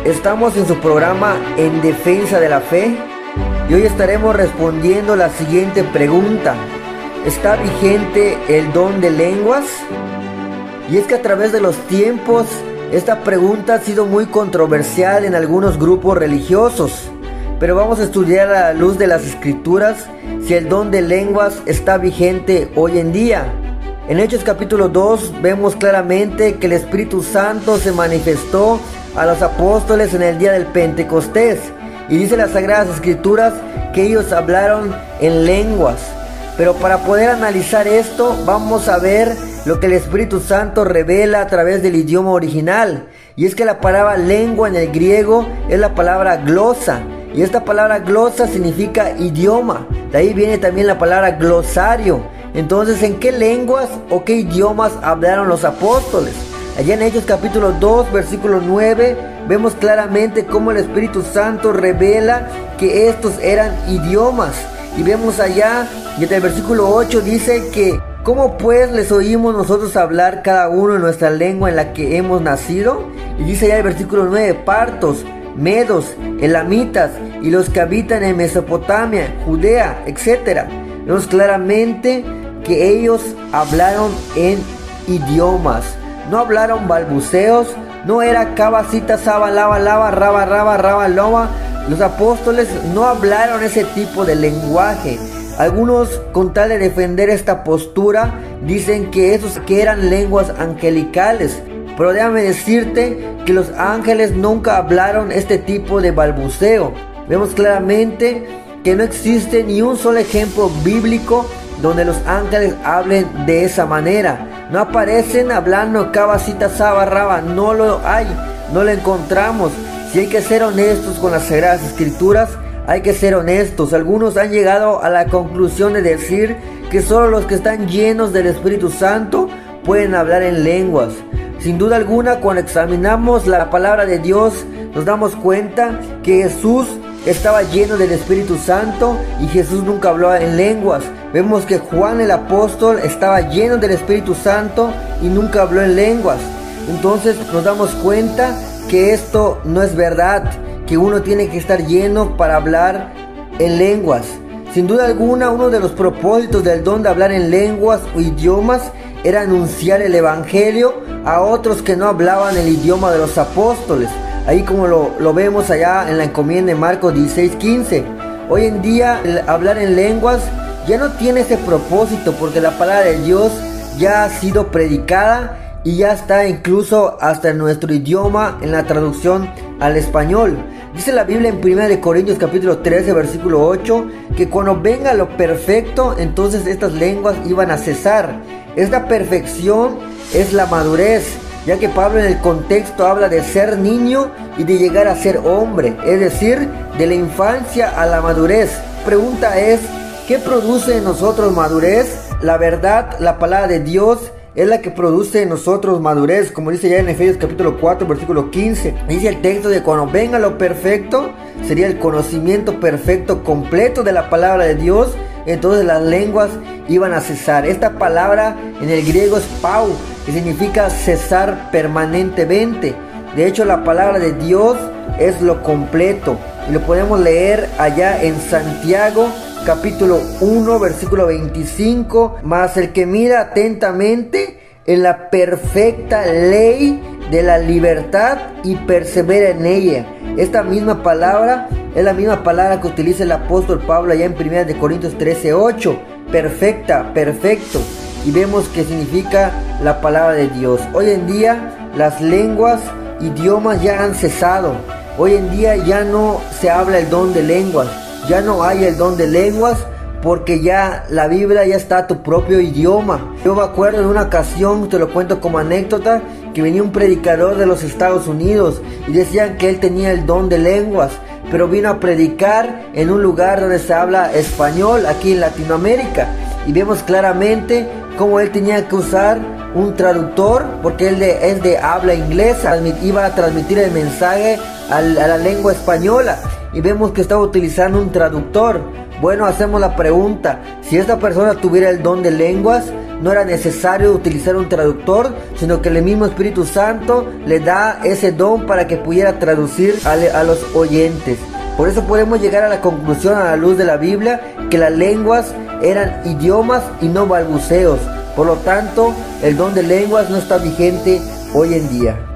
Estamos en su programa En Defensa de la Fe y hoy estaremos respondiendo la siguiente pregunta: ¿está vigente el don de lenguas? Y es que a través de los tiempos esta pregunta ha sido muy controversial en algunos grupos religiosos, pero vamos a estudiar a la luz de las Escrituras si el don de lenguas está vigente hoy en día. En Hechos capítulo 2 vemos claramente que el Espíritu Santo se manifestó a los apóstoles en el día del Pentecostés, y dice las Sagradas Escrituras que ellos hablaron en lenguas. Pero para poder analizar esto, vamos a ver lo que el Espíritu Santo revela a través del idioma original. Y es que la palabra lengua en el griego es la palabra glosa. Y esta palabra glosa significa idioma. De ahí viene también la palabra glosario. Entonces, ¿en qué lenguas o qué idiomas hablaron los apóstoles? Allá en Hechos capítulo 2, versículo 9, vemos claramente cómo el Espíritu Santo revela que estos eran idiomas. Y vemos allá, y en el versículo 8 dice que ¿cómo pues les oímos nosotros hablar cada uno en nuestra lengua en la que hemos nacido? Y dice allá el versículo 9, partos, medos, elamitas y los que habitan en Mesopotamia, Judea, etc. Vemos claramente que ellos hablaron en idiomas. No hablaron balbuceos, no era cabacita, saba, lava, lava, raba, raba, raba, loba. Los apóstoles no hablaron ese tipo de lenguaje. Algunos, con tal de defender esta postura, dicen que esos que eran lenguas angelicales. Pero déjame decirte que los ángeles nunca hablaron este tipo de balbuceo. Vemos claramente que no existe ni un solo ejemplo bíblico donde los ángeles hablen de esa manera. No aparecen hablando cabacita, saba, raba. No lo hay, no lo encontramos. Si hay que ser honestos con las Sagradas Escrituras, hay que ser honestos. Algunos han llegado a la conclusión de decir que solo los que están llenos del Espíritu Santo pueden hablar en lenguas. Sin duda alguna, cuando examinamos la palabra de Dios, nos damos cuenta que Jesús estaba lleno del Espíritu Santo y Jesús nunca habló en lenguas. Vemos que Juan el apóstol estaba lleno del Espíritu Santo y nunca habló en lenguas. Entonces nos damos cuenta que esto no es verdad, que uno tiene que estar lleno para hablar en lenguas. Sin duda alguna, uno de los propósitos del don de hablar en lenguas o idiomas era anunciar el Evangelio a otros que no hablaban el idioma de los apóstoles. Ahí como lo vemos allá en la encomienda de Marcos 16:15. Hoy en día el hablar en lenguas ya no tiene ese propósito, porque la palabra de Dios ya ha sido predicada y ya está incluso hasta en nuestro idioma en la traducción al español. Dice la Biblia en 1 Corintios capítulo 13 versículo 8 que cuando venga lo perfecto, entonces estas lenguas iban a cesar. Esta perfección es la madurez, ya que Pablo en el contexto habla de ser niño y de llegar a ser hombre, es decir, de la infancia a la madurez. La pregunta es, ¿qué produce en nosotros madurez? La verdad, la palabra de Dios es la que produce en nosotros madurez, como dice ya en Efesios capítulo 4 versículo 15. Dice el texto de cuando venga lo perfecto, sería el conocimiento perfecto completo de la palabra de Dios, entonces las lenguas iban a cesar. Esta palabra en el griego es pau, que significa cesar permanentemente. De hecho, la palabra de Dios es lo completo y lo podemos leer allá en Santiago capítulo 1 versículo 25. Mas el que mira atentamente en la perfecta ley de la libertad y persevera en ella. Esta misma palabra es la misma palabra que utiliza el apóstol Pablo allá en 1 Corintios 13:8. Perfecta, perfecto. Y vemos que significa la palabra de Dios. Hoy en día las lenguas, idiomas ya han cesado. Hoy en día ya no se habla el don de lenguas. Ya no hay el don de lenguas porque ya la Biblia ya está a tu propio idioma. Yo me acuerdo de una ocasión, te lo cuento como anécdota, que venía un predicador de los Estados Unidos y decían que él tenía el don de lenguas, pero vino a predicar en un lugar donde se habla español, aquí en Latinoamérica, y vemos claramente cómo él tenía que usar un traductor porque él es de habla inglesa, iba a transmitir el mensaje a la lengua española y vemos que estaba utilizando un traductor. Bueno, hacemos la pregunta, si esta persona tuviera el don de lenguas, no era necesario utilizar un traductor, sino que el mismo Espíritu Santo le da ese don para que pudiera traducir a los oyentes. Por eso podemos llegar a la conclusión, a la luz de la Biblia, que las lenguas eran idiomas y no balbuceos. Por lo tanto, el don de lenguas no está vigente hoy en día.